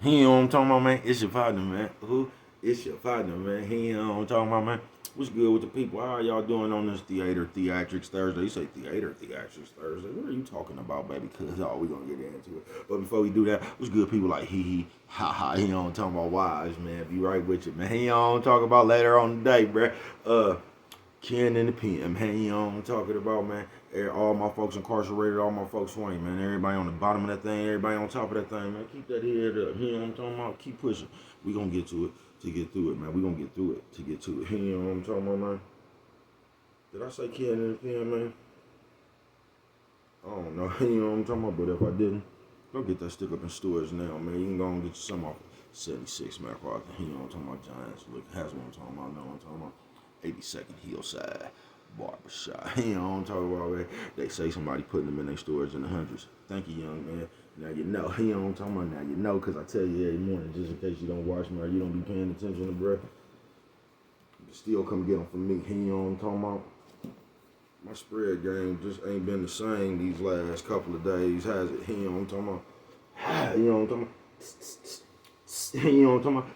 He know what I'm talking about, man. It's your partner, man. Who? It's your partner, man. He know what I'm talking about, man. What's good with the people? How are y'all doing on this Theatrics Thursday? You say Theatrics Thursday. What are you talking about, baby? Because, we going to get into it. But before we do that, what's good, people like hee, ha, ha. He know what I'm talking about. Wise, man. Be right with you, man. He know what I'm talking about later on today, bruh. Ken in the PM, man, you know what I'm talking about, man. All my folks incarcerated, all my folks swing, man. Everybody on the bottom of that thing, everybody on top of that thing, man. Keep that head up, you know what I'm talking about? Keep pushing. We gonna get to it to get through it, man. We gonna get through it to get to it. You know what I'm talking about, man? Did I say Ken in the PM, man? I don't know, you know what I'm talking about, but if I didn't, go get that stick up in stores now, man. You can go and get you some off 76 MacArthur. You know what I'm talking about, Giants. Look, that's what I'm talking about, know what I'm talking about. 82nd Hillside Barbershop. You know what I'm talking about, man. They say somebody putting them in their stores in the hundreds. Thank you, young man. Now you know. You know what I'm talking about. Now you know, because I tell you every morning, just in case you don't watch me or you don't be paying attention to bruh. You can still come get them from me. You know what I'm talking about. My spread game just ain't been the same these last couple of days, has it? You know what I'm talking about. You know what I'm talking about. You know what I'm talking about.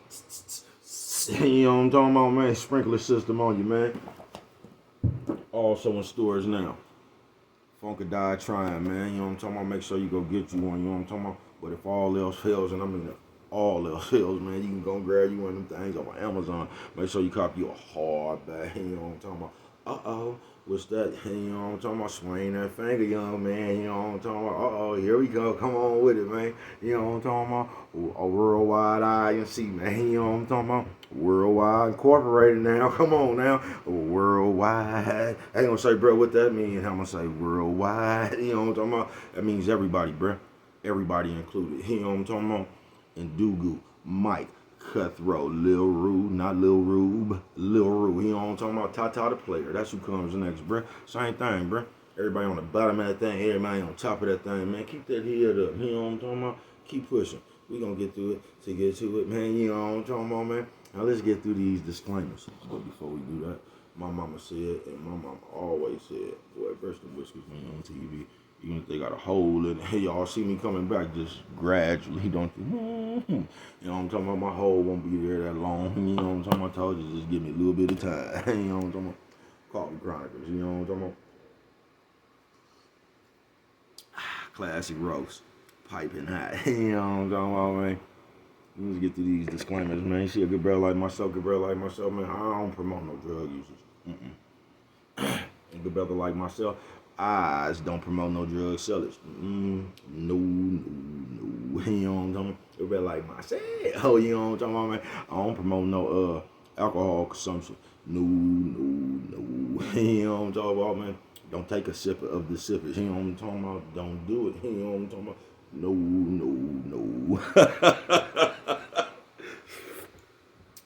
You know what I'm talking about, man. Sprinkler system on you, man. Also in stores now. Funkadie trying, man. You know what I'm talking about? Make sure you go get you one. You know what I'm talking about? But if all else fails, and I mean if all else fails, man, you can go grab you one of them things off of Amazon. Make sure you copy you a hardback. You know what I'm talking about? What's that? You know what I'm talking about? Swing that finger, young man. You know what I'm talking about? Here we go. Come on with it, man. You know what I'm talking about? A worldwide INC, man. You know what I'm talking about? Worldwide Incorporated now. Come on now. Worldwide. I ain't gonna say, bro, what that means. I'm gonna say worldwide. You know what I'm talking about? That means everybody, bro. Everybody included. You know what I'm talking about? And Dugu, Mike, Cutthroat, Lil Rube, not Lil Rube, Lil Rube. You know what I'm talking about? Tata the player. That's who comes next, bruh. Same thing, bruh. Everybody on the bottom of that thing, everybody on top of that thing, man. Keep that head up. You know what I'm talking about? Keep pushing. We gonna get through it to get to it, man. You know what I'm talking about, man. Now let's get through these disclaimers. But before we do that, my mama said, and my mama always said, boy, brush the whiskers when you're on TV. Even if they got a hole in it. Hey, y'all see me coming back just gradually. Don't you know what I'm talking about? My hole won't be there that long. You know what I'm talking about? I told you, just give me a little bit of time. You know what I'm talking about? Coffee Chronicles. You know what I'm talking about? Classic roast. Piping hot. You know what I'm talking about, man? Let's get through these disclaimers, man. See a good brother like myself, man. I don't promote no drug users. A good brother like myself, I don't promote no drug sellers. No. You know what I'm talking about? A brother like myself, you know what I'm talking about, man. I don't promote no alcohol consumption. No. You know what I'm talking about, man. Don't take a sip of the sippers. You know what I'm talking about? Don't do it. You know what I'm talking about? No.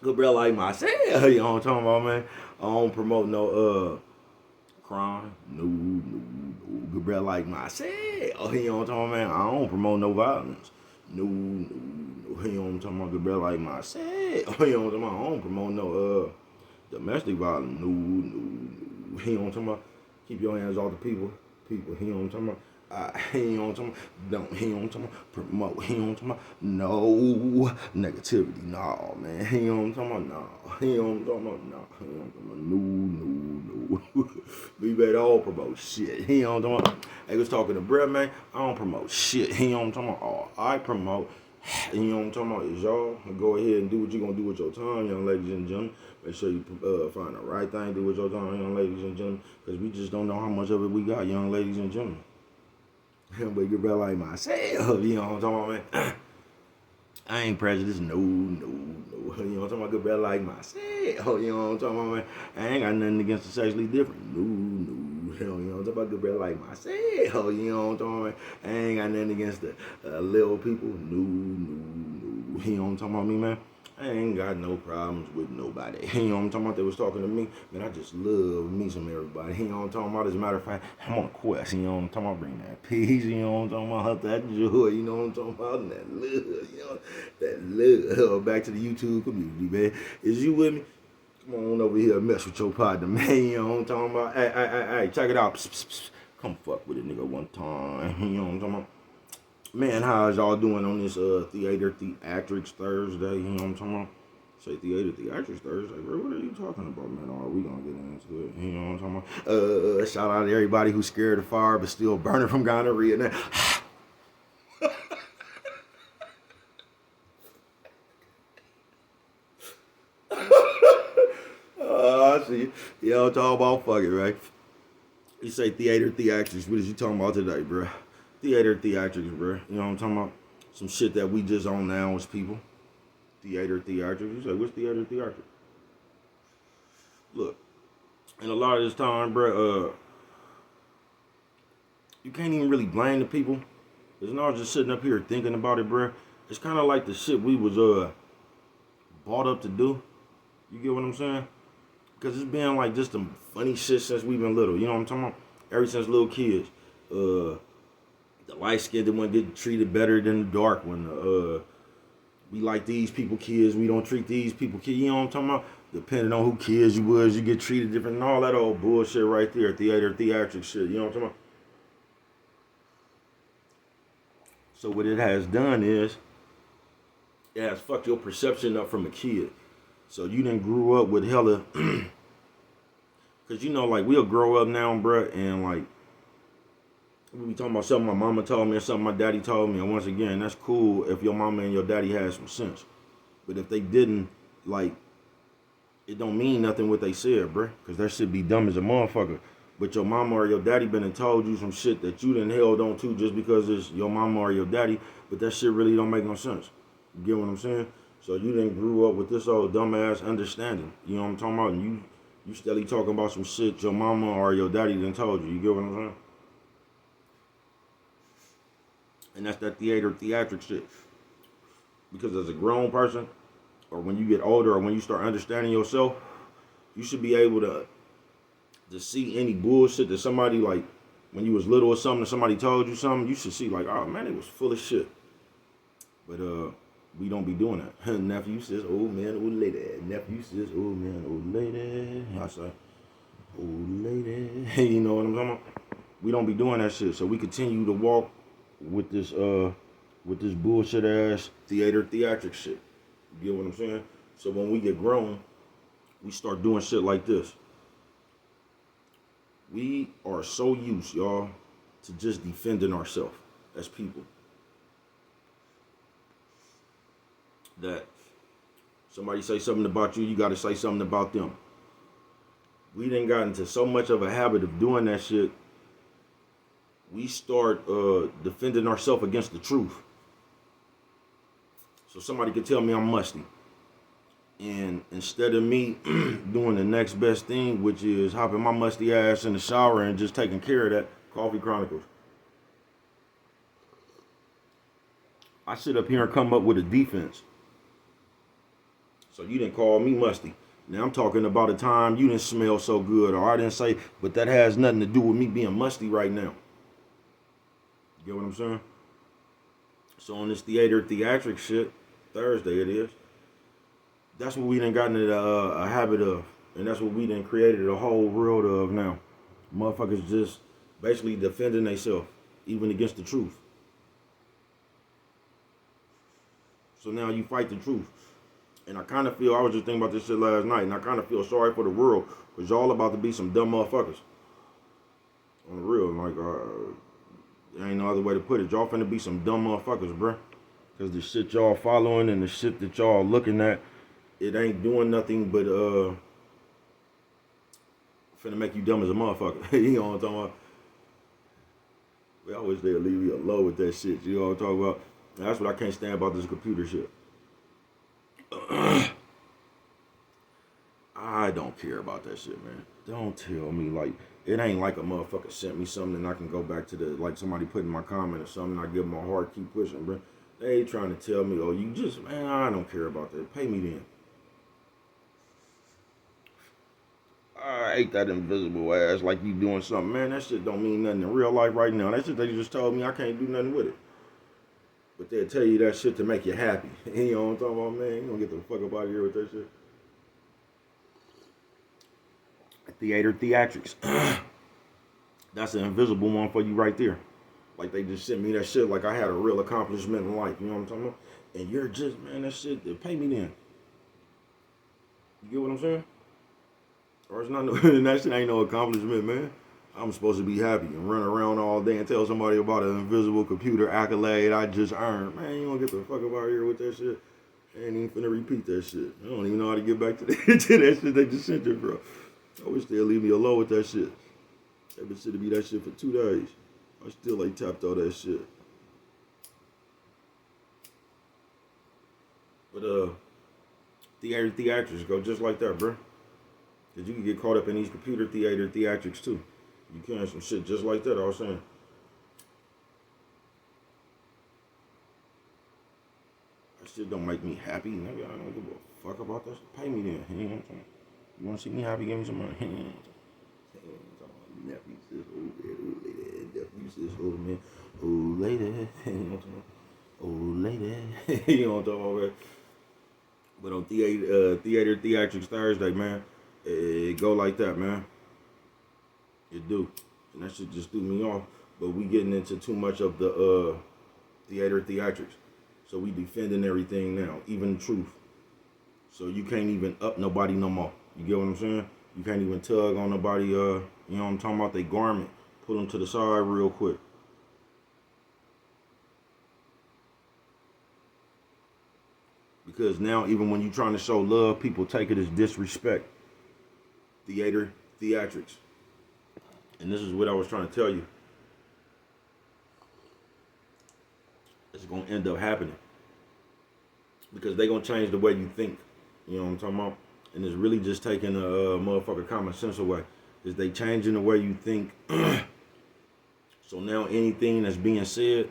Good brother like myself, you know what I'm talking about, man. I don't promote no crime. No. Good brother like myself, you know what I'm talking about, man. I don't promote no violence. No. You know what I'm talking about? Good brother like myself, you know what I'm talking about. I don't promote no domestic violence. No. You know what I'm talking about? Keep your hands off the people, you know what I'm talking about? You know what I'm talking about? Don't, you know what I'm talking about? Promote, you know what I'm talking about? No negativity, no, man. You know what I'm talking about? No. You know what I'm talking about? No. You know what I'm talking about? No. We better all promote shit. You know what I'm talking about? Hey, was talking to Brett, man. I don't promote shit. You know what I'm talking about? All I promote, you know what I'm talking about, is y'all go ahead and do what you're going to do with your time, young ladies and gentlemen. Make sure you find the right thing to do with your time, young ladies and gentlemen, because we just don't know how much of it we got, young ladies and gentlemen. But you better like myself, you know what I'm talking about, man. I ain't prejudiced, no. You know what I'm talking about? Good brother like myself, you know what I'm talking about, man. I ain't got nothing against the sexually different, no. You know what I'm talking about? Good brother like myself, you know what I'm talking about, man. I ain't got nothing against the little people, no. You know what I'm talking about, me, man. I ain't got no problems with nobody. You know what I'm talking about? They was talking to me. Man, I just love me some everybody. You know what I'm talking about? As a matter of fact, I'm on a quest. You know what I'm talking about? Bring that peace. You know what I'm talking about? That joy. You know what I'm talking about? And that love. You know, that love. Back to the YouTube community, man. Is you with me? Come on over here and mess with your partner, man. You know what I'm talking about? Hey, check it out. Come fuck with a nigga one time. You know what I'm talking about? Man, how's y'all doing on this Theatrics Thursday? You know what I'm talking about? Say Theatrics Thursday, bro. What are you talking about, man? All right, we gonna get into it. You know what I'm talking about? Shout out to everybody who's scared of fire but still burning from gonorrhea. Now, I see. Y'all talking about fucking right? You say Theatrics. What is you talking about today, bro? Theatrics, bro. You know what I'm talking about? Some shit that we just on now as people. Theatrics. You say, what's Theatrics? Look, and a lot of this time, bro, you can't even really blame the people. Cause not just sitting up here thinking about it, bro. It's kind of like the shit we was brought up to do. You get what I'm saying? Cause it's been like just some funny shit since we've been little. You know what I'm talking about? Ever since little kids. The light skinned one get treated better than the dark one. We like these people kids. We don't treat these people kids. You know what I'm talking about? Depending on who kids you was, you get treated different and all that old bullshit right there. Theatric shit. You know what I'm talking about? So what it has done is it has fucked your perception up from a kid. So you didn't grew up with hella, cause you know like we'll grow up now, bruh, and like we be talking about something my mama told me or something my daddy told me, and once again that's cool if your mama and your daddy had some sense. But if they didn't, like, it don't mean nothing what they said, bruh, cause that shit be dumb as a motherfucker. But your mama or your daddy been and told you some shit that you done held on to just because it's your mama or your daddy, but that shit really don't make no sense. You get what I'm saying? So you done grew up with this old dumbass understanding. You know what I'm talking about? And you steadily talking about some shit your mama or your daddy done told you. You get what I'm saying? And that's that theatric shit. Because as a grown person, or when you get older, or when you start understanding yourself, you should be able to see any bullshit that somebody, like, when you was little or something, somebody told you something, you should see like, oh man, it was full of shit. But we don't be doing that. Nephew says, old man, old lady. Nephew says, old man, old lady. I say, old lady. You know what I'm talking about? We don't be doing that shit. So we continue to walk with this bullshit ass theatric shit. You get what I'm saying? So when we get grown, we start doing shit like this. We are so used, y'all, to just defending ourselves as people, that somebody say something about you, you got to say something about them. We done got into so much of a habit of doing that shit, we start defending ourselves against the truth. So somebody could tell me I'm musty. And instead of me doing the next best thing, which is hopping my musty ass in the shower and just taking care of that, Coffee Chronicles, I sit up here and come up with a defense. So you didn't call me musty. Now I'm talking about a time you didn't smell so good, or I didn't say, but that has nothing to do with me being musty right now. You get what I'm saying? So on this theatric shit, Thursday it is, that's what we done gotten into a habit of. And that's what we done created a whole world of now. Motherfuckers just basically defending themselves, even against the truth. So now you fight the truth. And I kind of feel, I was just thinking about this shit last night, and I kind of feel sorry for the world, because y'all about to be some dumb motherfuckers. On the real, like, there ain't no other way to put it. Y'all finna be some dumb motherfuckers, bruh. Because the shit y'all following and the shit that y'all looking at, it ain't doing nothing but finna make you dumb as a motherfucker. You know what I'm talking about? We always they'll leave me alone with that shit. You know what I'm talking about? And that's what I can't stand about this computer shit. I don't care about that shit, man. Don't tell me, like, it ain't like a motherfucker sent me something and I can go back to the, like somebody put in my comment or something, I give them a heart, keep pushing, bro. They ain't trying to tell me, oh, you just, man, I don't care about that. Pay me then. I hate that invisible ass like you doing something. Man, that shit don't mean nothing in real life right now. That shit they just told me I can't do nothing with it. But they'll tell you that shit to make you happy. You know what I'm talking about, man? You gonna get the fuck up out of here with that shit. Theatrics. That's an invisible one for you right there. Like they just sent me that shit like I had a real accomplishment in life. You know what I'm talking about? And you're just, man, that shit, pay me then. You get what I'm saying? Or it's not no, that shit ain't no accomplishment, man. I'm supposed to be happy and run around all day and tell somebody about an invisible computer accolade I just earned. Man, you don't get the fuck up out here with that shit. I ain't even finna repeat that shit. I don't even know how to get back to that, to that shit they just sent you, bro. I wish they'd leave me alone with that shit. That bitch should be that shit for 2 days. I still ain't tapped all that shit. But theatrics go just like that, bro. Cause you can get caught up in these computer theatrics too. You can some shit just like that. I was saying. That shit don't make me happy, nigga. I don't give a fuck about that shit. Pay me then. You know what I'm saying? You wanna see me happy? Give me some money. Nephew says, oh lady, nephew says, oh man, oh lady, you know what I'm saying? Oh lady, you know what I'm talking about? But on theatrics Thursday, man, it go like that, man. It do, and that shit just threw me off. But we getting into too much of the theatrics, so we defending everything now, even the truth. So you can't even up nobody no more. You get what I'm saying? You can't even tug on nobody. You know what I'm talking about? They garment, put them to the side real quick. Because now, even when you're trying to show love, people take it as disrespect. Theatrics. And this is what I was trying to tell you. It's going to end up happening. Because they're going to change the way you think. You know what I'm talking about? And it's really just taking a motherfucker common sense away. Is they changing the way you think. So now anything that's being said,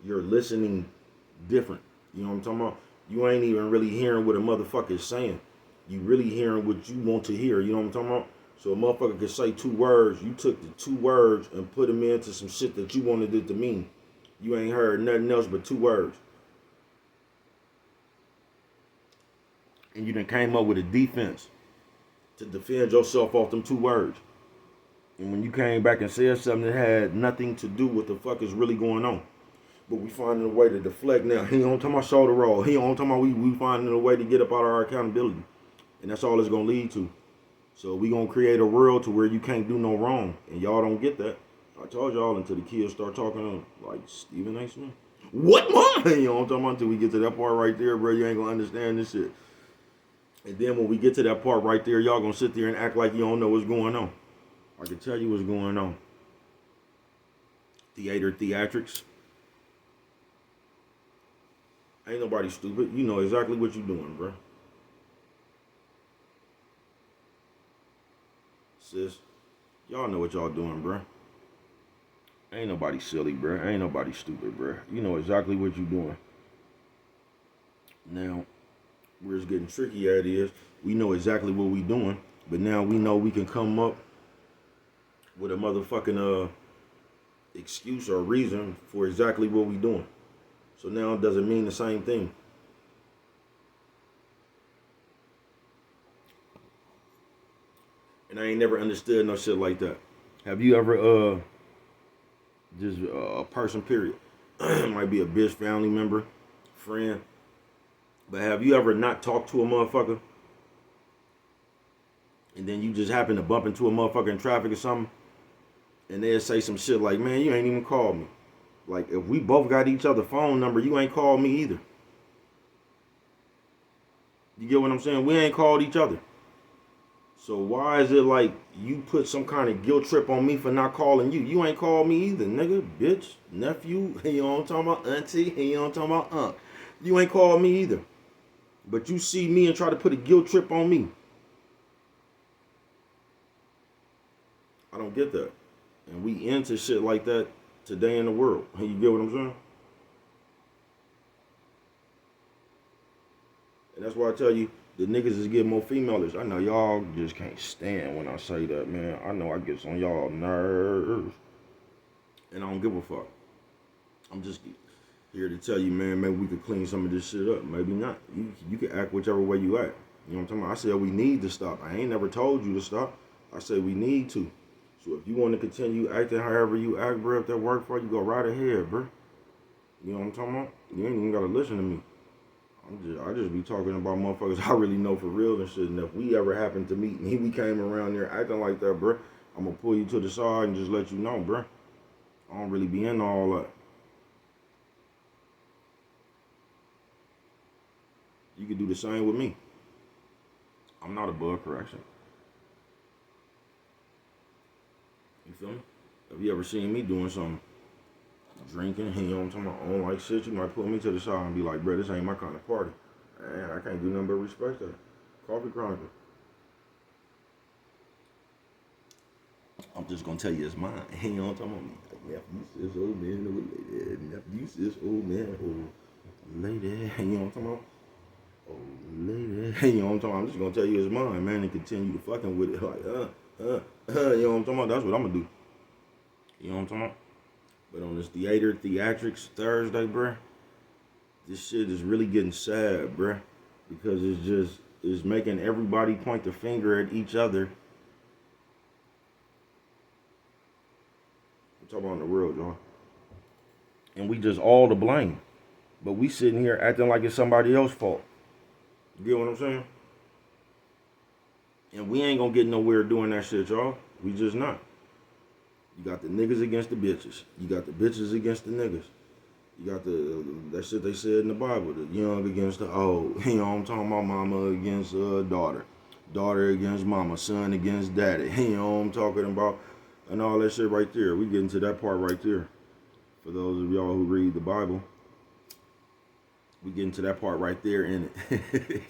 you're listening different. You know what I'm talking about? You ain't even really hearing what a motherfucker is saying. You really hearing what you want to hear. You know what I'm talking about? So a motherfucker could say 2 words. You took the 2 words and put them into some shit that you wanted it to mean. You ain't heard nothing else but 2 words. And you done came up with a defense to defend yourself off them 2 words. And when you came back and said something that had nothing to do with the fuck is really going on. But we finding a way to deflect now. He on talking about shoulder roll. He on talking about we finding a way to get up out of our accountability. And that's all it's going to lead to. So we going to create a world to where you can't do no wrong. And y'all don't get that. I told y'all until the kids start talking like Stephen A. Smith. What, mom? You know what I'm talking about? Until we get to that part right there, bro, you ain't going to understand this shit. And then when we get to that part right there, y'all going to sit there and act like you don't know what's going on. I can tell you what's going on. Theatrics. Ain't nobody stupid. You know exactly what you doing, bro. Sis, y'all know what y'all doing, bro. Ain't nobody silly, bro. Ain't nobody stupid, bro. You know exactly what you doing. Now, where it's getting tricky at is, we know exactly what we doing, but now we know we can come up with a motherfucking excuse or reason for exactly what we doing. So now it doesn't mean the same thing. And I ain't never understood no shit like that. Have you ever, just a person, period. Might be a bitch, family member, friend. But have you ever not talked to a motherfucker? And then you just happen to bump into a motherfucker in traffic or something? And they'll say some shit like, man, you ain't even called me. Like, if we both got each other's phone number, you ain't called me either. You get what I'm saying? We ain't called each other. So why is it like you put some kind of guilt trip on me for not calling you? You ain't called me either, nigga, bitch, nephew. You know what I'm talking about? Auntie. You know what I'm talking about? Aunt. You ain't called me either. But you see me and try to put a guilt trip on me. I don't get that. And we into shit like that today in the world. You get what I'm saying? And that's why I tell you, the niggas is getting more females. I know y'all just can't stand when I say that, man. I know I get on y'all nerves. And I don't give a fuck. I'm just here to tell you, man, maybe we could clean some of this shit up. Maybe not. You can act whichever way you act. You know what I'm talking about? I said we need to stop. I ain't never told you to stop. I said we need to. So if you want to continue acting however you act, bro, if that work for you, go right ahead, bro. You know what I'm talking about? You ain't even gotta listen to me. I just be talking about motherfuckers I really know for real and shit. And if we ever happen to meet and we came around there acting like that, bro, I'm gonna pull you to the side and just let you know, bro. I don't really be in all that. You could do the same with me. I'm not above correction. You feel me? Have you ever seen me doing something? Drinking, you know what I'm talking about? I don't like shit. You might put me to the side and be like, bro, this ain't my kind of party. Man, I can't do nothing but respect that. Coffee Chronicle. I'm just gonna tell you it's mine. You know what I'm talking about? Nephew, sis, old man, old lady. Nephew, sis, old man, old lady. You know what I'm talking about? Old lady. You know what I'm talking about? I'm just gonna tell you it's mine, man, and continue to fucking with it. Like, you know what I'm talking about? That's what I'm gonna do. You know what I'm talking about? But on this Theatrics Thursday, bruh, this shit is really getting sad, bruh. Because it's making everybody point the finger at each other. I'm talking about the world, y'all. And we just all to blame. But we sitting here acting like it's somebody else's fault. You get what I'm saying? And we ain't gonna get nowhere doing that shit, y'all. We just not. You got the niggas against the bitches. You got the bitches against the niggas. You got that shit they said in the Bible, the young against the old. You know what I'm talking about? Mama against daughter. Daughter against mama. Son against daddy. You know what I'm talking about? And all that shit right there. We getting to that part right there. For those of y'all who read the Bible, we getting to that part right there in it.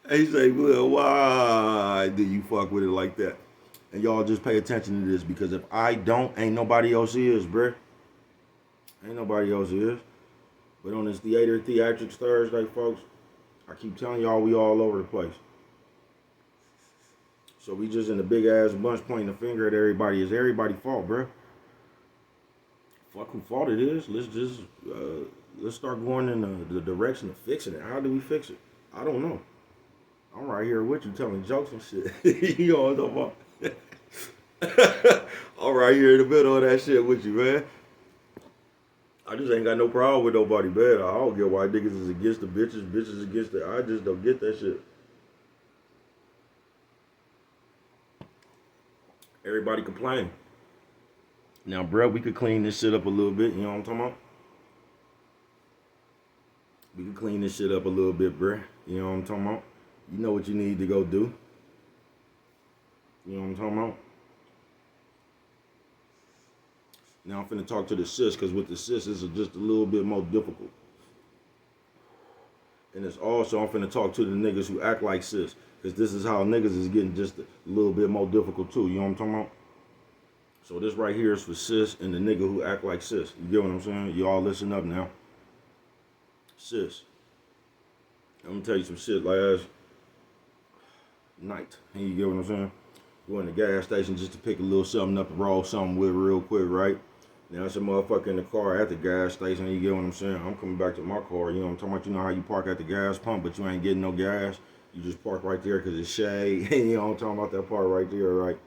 They say, well, why do you fuck with it like that? And y'all just pay attention to this, because if I don't, ain't nobody else is, bruh. Ain't nobody else is. But on this Theatrics Thursday, folks, I keep telling y'all we all over the place. So we just in a big ass bunch pointing the finger at everybody. It's everybody's fault, bruh. Fuck who fault it is. Let's start going in the direction of fixing it. How do we fix it? I don't know. I'm right here with you telling jokes and shit. You know what I'm talking about? I'm right here in the middle of that shit with you, man. I just ain't got no problem with nobody, man. I don't get why niggas is against the bitches, bitches against the... I just don't get that shit. Everybody complain. Now, bruh, we could clean this shit up a little bit. You know what I'm talking about? We could clean this shit up a little bit, bruh. You know what I'm talking about? You know what you need to go do. You know what I'm talking about? Now I'm finna talk to the sis, because with the sis, it's just a little bit more difficult. And it's also, I'm finna talk to the niggas who act like sis, because this is how niggas is getting just a little bit more difficult too. You know what I'm talking about? So this right here is for sis and the nigga who act like sis. You get what I'm saying? Y'all listen up now. Sis, I'm gonna tell you some shit last night. You get what I'm saying? Go in the gas station just to pick a little something up and roll something with real quick, right? Now it's a motherfucker in the car at the gas station. You get what I'm saying? I'm coming back to my car. You know what I'm talking about? You know how you park at the gas pump, but you ain't getting no gas. You just park right there because it's shade. You know what I'm talking about? That part right there, right?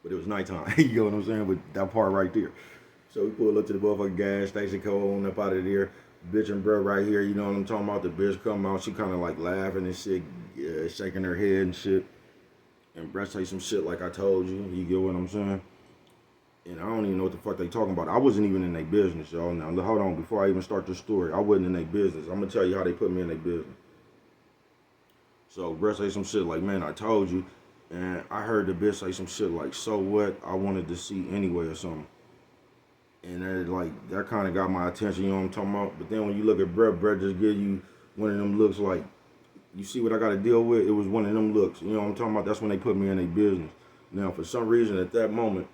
But it was nighttime. You know what I'm saying? With that part right there. So we pull up to the motherfucking gas station, go on up out of there. Bitch and bro right here, you know what I'm talking about? The bitch come out, she kind of like laughing and shit, shaking her head and shit. And bro say some shit like I told you. You get what I'm saying? And I don't even know what the fuck they talking about. I wasn't even in their business, y'all. Now, hold on. Before I even start this story, I wasn't in their business. I'm going to tell you how they put me in their business. So, bro say some shit like, man, I told you. And I heard the bitch say some shit like, so what? I wanted to see anyway or something. And that kind of got my attention, you know what I'm talking about? But then when you look at Brett just give you one of them looks like, you see what I got to deal with? It was one of them looks. You know what I'm talking about? That's when they put me in their business. Now, for some reason, at that moment,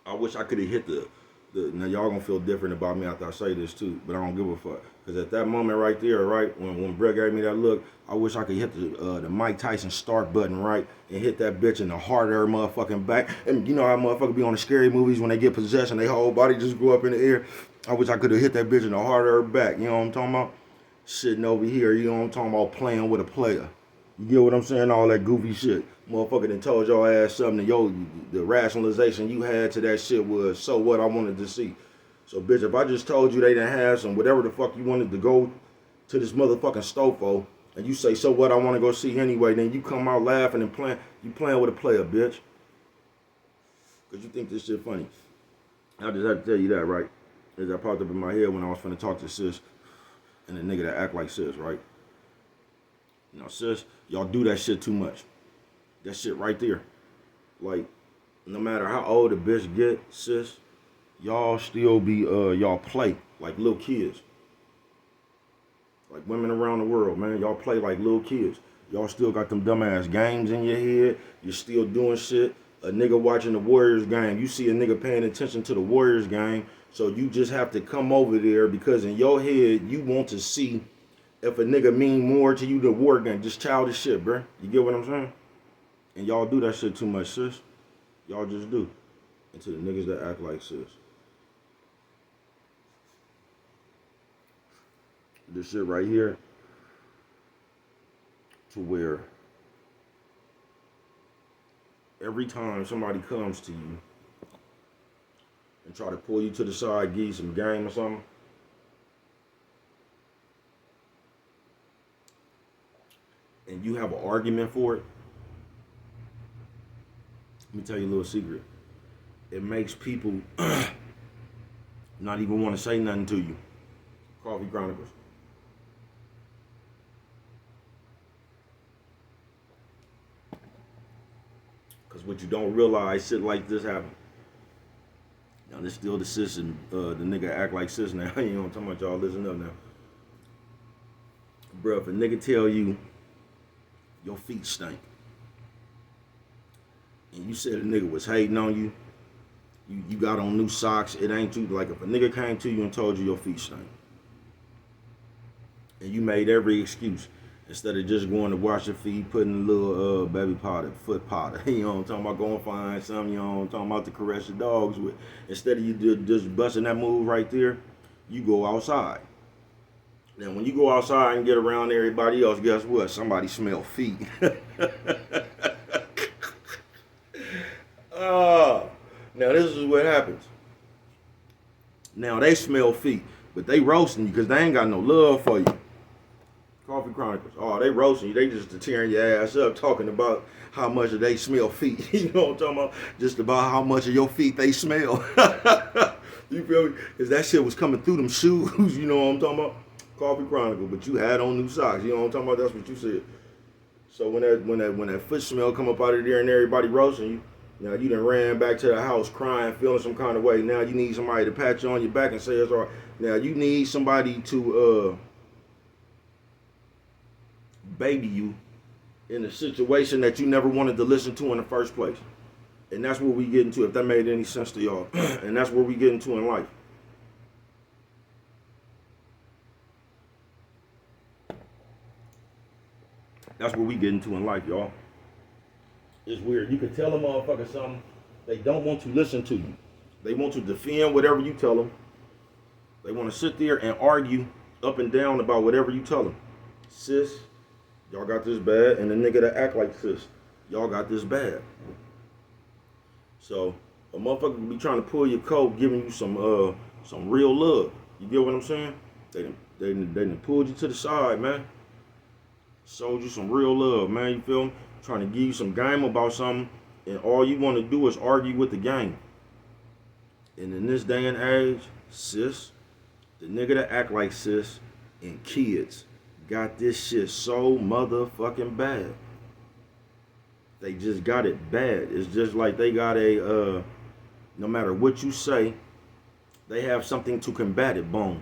I wish I could have hit the now y'all gonna feel different about me after I say this too, but I don't give a fuck. Because at that moment right there, right, when Brett gave me that look, I wish I could hit the Mike Tyson start button, right, and hit that bitch in the heart of her motherfucking back. And you know how motherfuckers be on the scary movies when they get possessed and their whole body just go up in the air? I wish I could have hit that bitch in the heart of her back, you know what I'm talking about? Sitting over here, you know what I'm talking about, playing with a player. You get what I'm saying? All that goofy shit. Motherfucker done told your ass something and the rationalization you had to that shit was, so what, I wanted to see. So bitch, if I just told you they didn't have some whatever the fuck you wanted to go to this motherfucking stofo, and you say, so what, I want to go see anyway, then you come out laughing and you playing with a player, bitch. Because you think this shit funny. I just had to tell you that, right? That popped up in my head when I was finna talk to sis and the nigga that act like sis, right? You know, sis, y'all do that shit too much. That shit right there. Like, no matter how old a bitch get, sis, y'all still be, y'all play like little kids. Like women around the world, man, y'all play like little kids. Y'all still got them dumbass games in your head. You're still doing shit. A nigga watching the Warriors game, you see a nigga paying attention to the Warriors game, so you just have to come over there because in your head, you want to see if a nigga mean more to you than war game. Just childish shit, bruh. You get what I'm saying? And y'all do that shit too much, sis. Y'all just do. And to the niggas that act like sis. This shit right here, to where every time somebody comes to you and try to pull you to the side, give you some game or something, and you have an argument for it, let me tell you a little secret. It makes people not even want to say nothing to you. Coffee Chronicles. Because what you don't realize, shit like this happen. Now, this still the sis and the nigga act like sis now. You know what I'm talking about? Y'all listen up now. Bro, if a nigga tell you your feet stink, and you said a nigga was hating on you, you got on new socks, it ain't too, like if a nigga came to you and told you your feet stink, and you made every excuse, instead of just going to wash your feet, putting a little baby powder, foot powder, you know what I'm talking about, going find something, you know what I'm talking about, to caress your dogs with, instead of you just busting that move right there, you go outside. Now, when you go outside and get around everybody else, guess what? Somebody smell feet. Now this is what happens. Now they smell feet, but they roasting you because they ain't got no love for you. Coffee Chronicles. Oh, they roasting you. They just tearing your ass up, talking about how much of they smell feet. You know what I'm talking about? Just about how much of your feet they smell. You feel me? Because that shit was coming through them shoes. You know what I'm talking about? Coffee Chronicle. But you had on new socks. You know what I'm talking about? That's what you said. So when that foot smell come up out of there and everybody roasting you, now you done ran back to the house crying, feeling some kind of way. Now you need somebody to pat you on your back and say it's all right. Now you need somebody to baby you in a situation that you never wanted to listen to in the first place. And that's what we get into, if that made any sense to y'all. And that's where we get into in life. That's what we get into in life, y'all. It's weird. You can tell a motherfucker something, they don't want to listen to you. They want to defend whatever you tell them. They want to sit there and argue up and down about whatever you tell them. Sis, y'all got this bad, and the nigga that act like sis, y'all got this bad. So a motherfucker will be trying to pull your coat, giving you some real love. You get what I'm saying? They done pulled you to the side, man. Showed you some real love, man. You feel me? Trying to give you some game about something, and all you want to do is argue with the game. And in this day and age, sis, the nigga that act like sis and kids got this shit so motherfucking bad. They just got it bad. It's just like they got no matter what you say, they have something to combat it. Boom.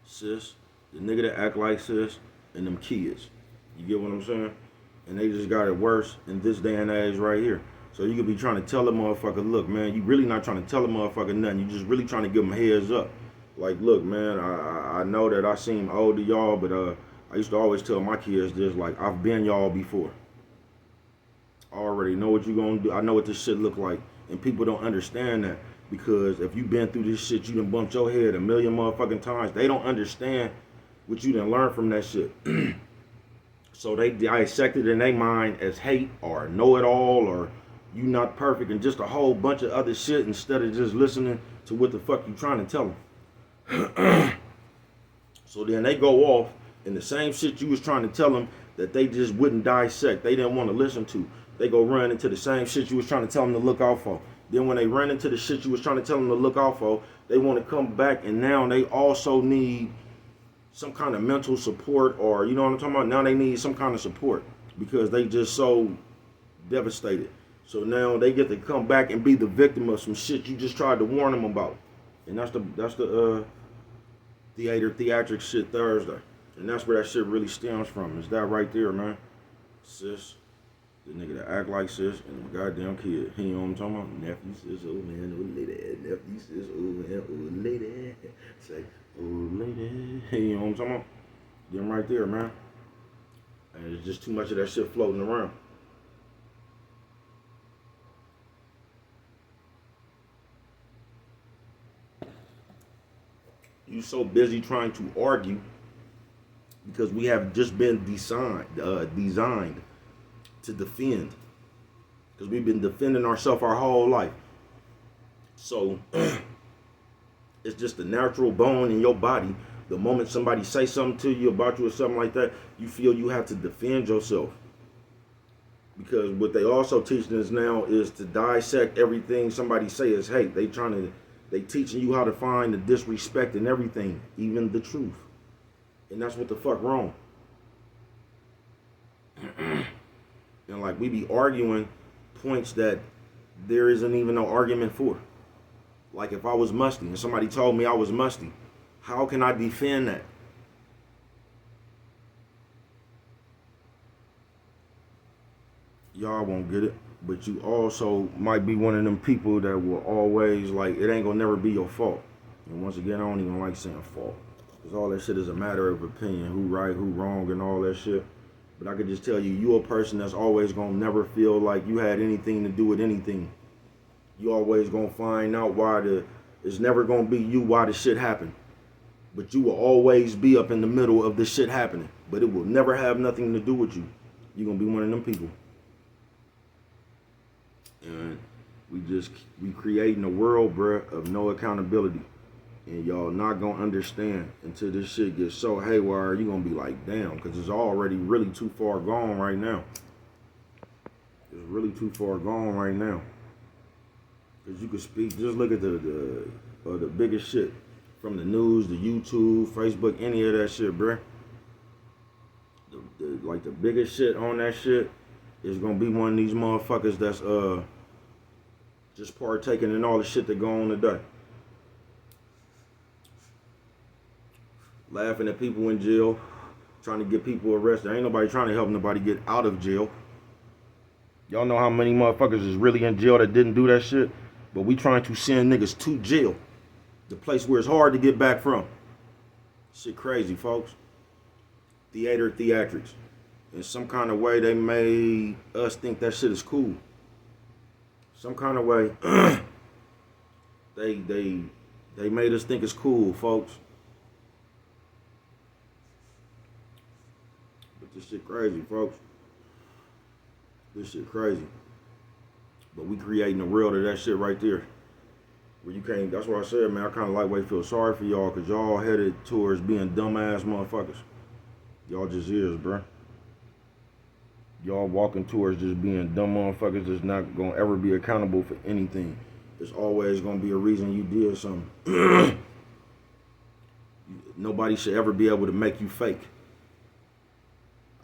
Sis, the nigga that act like sis, and them kids. You get what I'm saying? And they just got it worse in this day and age right here. So you could be trying to tell a motherfucker, look, man, you really not trying to tell a motherfucker nothing. You just really trying to give them heads up. Like, look, man, I know that I seem old to y'all, but I used to always tell my kids this, like, I've been y'all before. I already know what you gonna do. I know what this shit look like. And people don't understand that, because if you been through this shit, you done bumped your head a million motherfucking times. They don't understand what you done learned from that shit. So they dissect it in their mind as hate or know it all or you not perfect and just a whole bunch of other shit instead of just listening to what the fuck you trying to tell them. So then they go off in the same shit you was trying to tell them that they just wouldn't dissect. They didn't want to listen to. They go run into the same shit you was trying to tell them to look out for. Then when they run into the shit you was trying to tell them to look out for, they want to come back and now they also need some kind of mental support or, you know what I'm talking about? Now they need some kind of support because they just so devastated. So now they get to come back and be the victim of some shit you just tried to warn them about. And that's the theatrics shit Thursday. And that's where that shit really stems from. Is that right there, man? Sis. The nigga that act like sis and the goddamn kid. You know what I'm talking about? Nephew, sis, old man, old lady. Nephew, sis, old man, old lady. Say, old lady. You know what I'm talking about? Them right there, man. And there's just too much of that shit floating around. You so busy trying to argue because we have just been designed to defend. Because we've been defending ourselves our whole life. So it's just a natural bone in your body. The moment somebody say something to you about you or something like that, you feel you have to defend yourself. Because what they also teaching us now is to dissect everything somebody say is hate. They teaching you how to find the disrespect in everything, even the truth. And that's what the fuck wrong. And like we be arguing points that there isn't even no argument for. Like if I was musty and somebody told me I was musty, how can I defend that? Y'all won't get it. But you also might be one of them people that will always, like, it ain't gonna never be your fault. And once again, I don't even like saying fault. Because all that shit is a matter of opinion. Who right, who wrong, and all that shit. But I could just tell you, you a person that's always gonna never feel like you had anything to do with anything. You always gonna find out it's never gonna be you why the shit happened. But you will always be up in the middle of this shit happening. But it will never have nothing to do with you. You're gonna be one of them people. And we creating a world, bruh, of no accountability. And y'all not gonna understand until this shit gets so haywire, you gonna be like, damn, because it's already really too far gone right now. It's really too far gone right now. Because you could speak, just look at the biggest shit. From the news, the YouTube, Facebook, any of that shit, bruh. Like the biggest shit on that shit is gonna be one of these motherfuckers that's just partaking in all the shit that go on today. Laughing at people in jail, trying to get people arrested. Ain't nobody trying to help nobody get out of jail. Y'all know how many motherfuckers is really in jail that didn't do that shit? But we trying to send niggas to jail. The place where it's hard to get back from. Shit crazy, folks. Theatrics. In some kind of way, they made us think that shit is cool. Some kind of way, they made us think it's cool, folks. But this shit crazy, folks. This shit crazy. But we creating a world of that shit right there. Where you can't, that's what I said, man. I kind of lightweight feel sorry for y'all because y'all headed towards being dumbass motherfuckers. Y'all just is, bruh. Y'all walking towards just being dumb motherfuckers that's not gonna ever be accountable for anything. There's always gonna be a reason you did something. Nobody should ever be able to make you fake.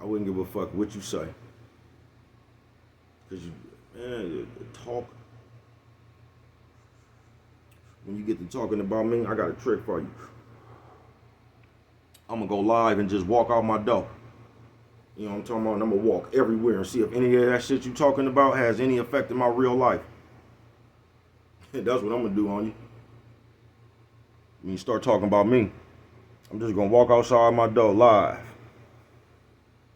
I wouldn't give a fuck what you say. Cause the talk. When you get to talking about me, I got a trick for you. I'm gonna go live and just walk out my door. You know what I'm talking about? And I'm gonna walk everywhere and see if any of that shit you talking about has any effect in my real life. That's what I'm gonna do on you. When you start talking about me, I'm just gonna walk outside my door live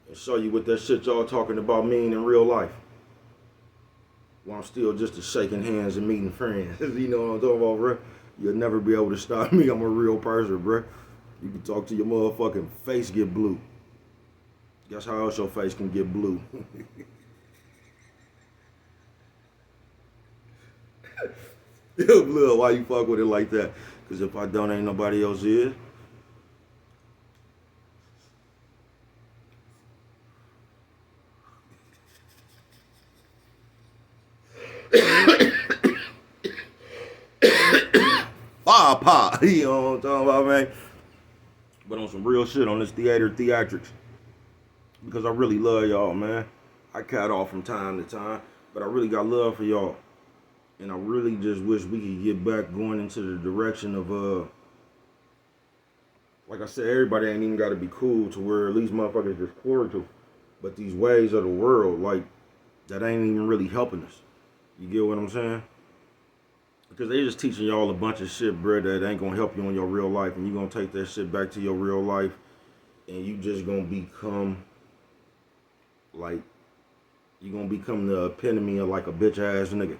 and show you what that shit y'all talking about mean in real life. While I'm still just a shaking hands and meeting friends. You know what I'm talking about, bro? You'll never be able to stop me. I'm a real person, bro. You can talk to your motherfucking face get blue. Guess how else your face can get blue? Blood, why you fuck with it like that? Because if I don't, ain't nobody else is. Fire pop. You know what I'm talking about, man? But on some real shit on this theatrics. Because I really love y'all, man. I cat off from time to time, but I really got love for y'all. And I really just wish we could get back going into the direction of like I said, everybody ain't even gotta be cool to where at least motherfuckers just cordial. But these ways of the world, like, that ain't even really helping us. You get what I'm saying? Because they just teaching y'all a bunch of shit, bro, that ain't gonna help you in your real life. And you gonna take that shit back to your real life. And you just gonna become, like, you gonna become the epitome of, like, a bitch ass nigga.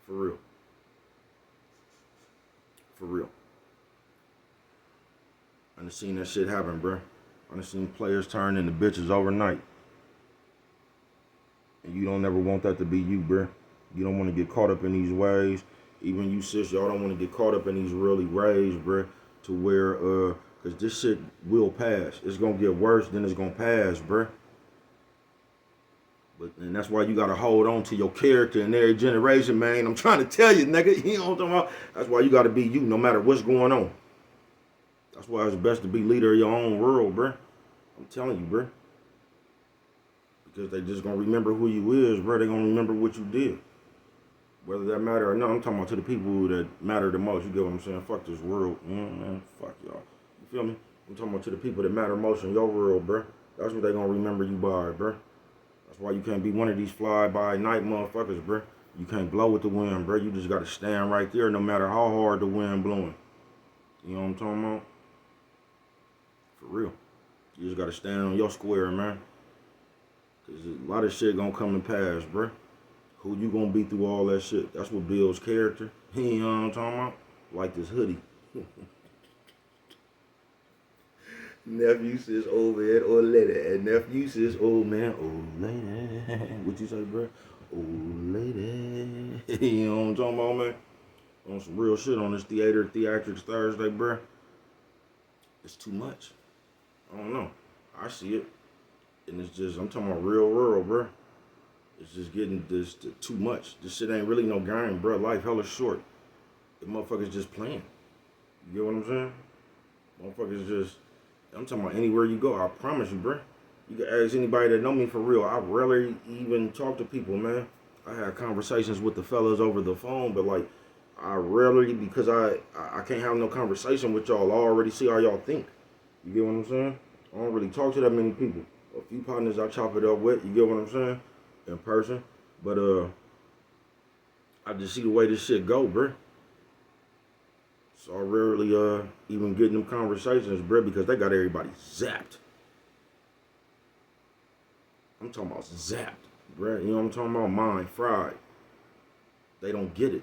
For real. For real. I done seen that shit happen, bro. I done seen players turn into bitches overnight. And you don't ever want that to be you, bro. You don't want to get caught up in these ways. Even you, sis, y'all don't want to get caught up in these really ways, bro. To where, because this shit will pass. It's going to get worse, then it's going to pass, bro. And that's why you got to hold on to your character in every generation, man. I'm trying to tell you, nigga. You know what I'm talking about? That's why you got to be you no matter what's going on. That's why it's best to be leader of your own world, bro. I'm telling you, bro. Because they just going to remember who you is, bro. They going to remember what you did. Whether that matter or not, I'm talking about to the people that matter the most. You get what I'm saying? Fuck this world. Man, fuck y'all. You feel me? I'm talking about to the people that matter most in your world, bro. That's what they going to remember you by, bro. That's why you can't be one of these fly-by-night motherfuckers, bro. You can't blow with the wind, bro. You just got to stand right there no matter how hard the wind blowing. You know what I'm talking about? For real. You just got to stand on your square, man. Because a lot of shit going to come and pass, bro. Who you going to be through all that shit? That's what builds character. You know what I'm talking about? Like this hoodie. Nephew says old man, old lady. And nephew says old man, old lady. What you say, bro? Old lady. You know what I'm talking about, man? On some real shit on this Theatrics Thursday, bro. It's too much. I don't know. I see it. And it's just, I'm talking about real world, bro. It's just getting this too much. This shit ain't really no game, bro. Life hella short. The motherfuckers just playing. You get what I'm saying? Motherfuckers just, I'm talking about anywhere you go. I promise you, bro. You can ask anybody that know me for real. I rarely even talk to people, man. I have conversations with the fellas over the phone, but like, I rarely, because I can't have no conversation with y'all. I already see how y'all think. You get what I'm saying? I don't really talk to that many people. A few partners I chop it up with. You get what I'm saying? In person. But I just see the way this shit go, bruh. So I rarely even get in them conversations, bruh, because they got everybody zapped. I'm talking about zapped, bruh. You know what I'm talking about? Mind fried. They don't get it.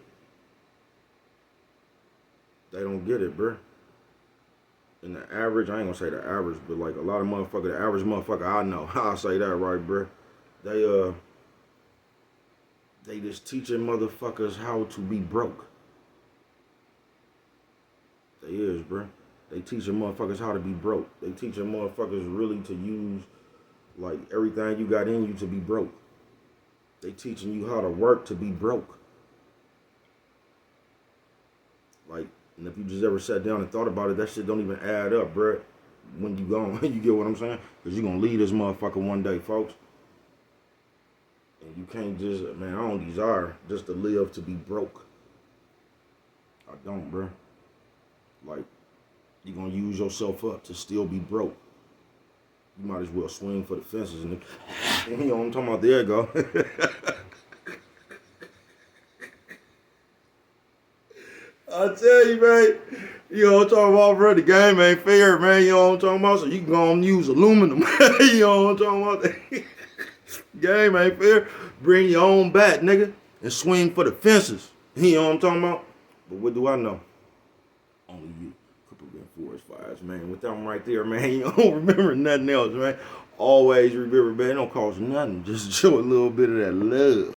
They don't get it, bruh. And the average, I ain't gonna say the average, but like a lot of motherfuckers, the average motherfucker I know, I'll say that right, bruh. They just teaching motherfuckers how to be broke. They is, bruh. They teaching motherfuckers how to be broke. They teaching motherfuckers really to use, like, everything you got in you to be broke. They teaching you how to work to be broke. Like, and if you just ever sat down and thought about it, that shit don't even add up, bruh. When you gone, you get what I'm saying? Because you gonna leave this motherfucker one day, folks. And you can't just, man, I don't desire just to live to be broke. I don't, bruh. Like, you gonna use yourself up to still be broke. You might as well swing for the fences. And you know what I'm talking about? There you go. I tell you, man. You know what I'm talking about, bro? The game ain't fair, man. You know what I'm talking about? So you can go and use aluminum. You know what I'm talking about? Game ain't fair. Bring your own bat, nigga, and swing for the fences. You know what I'm talking about? But what do I know? Only you. Couple of forest fires, man. With them right there, man, you don't remember nothing else, man. Always remember, man, it don't cost nothing. Just show a little bit of that love.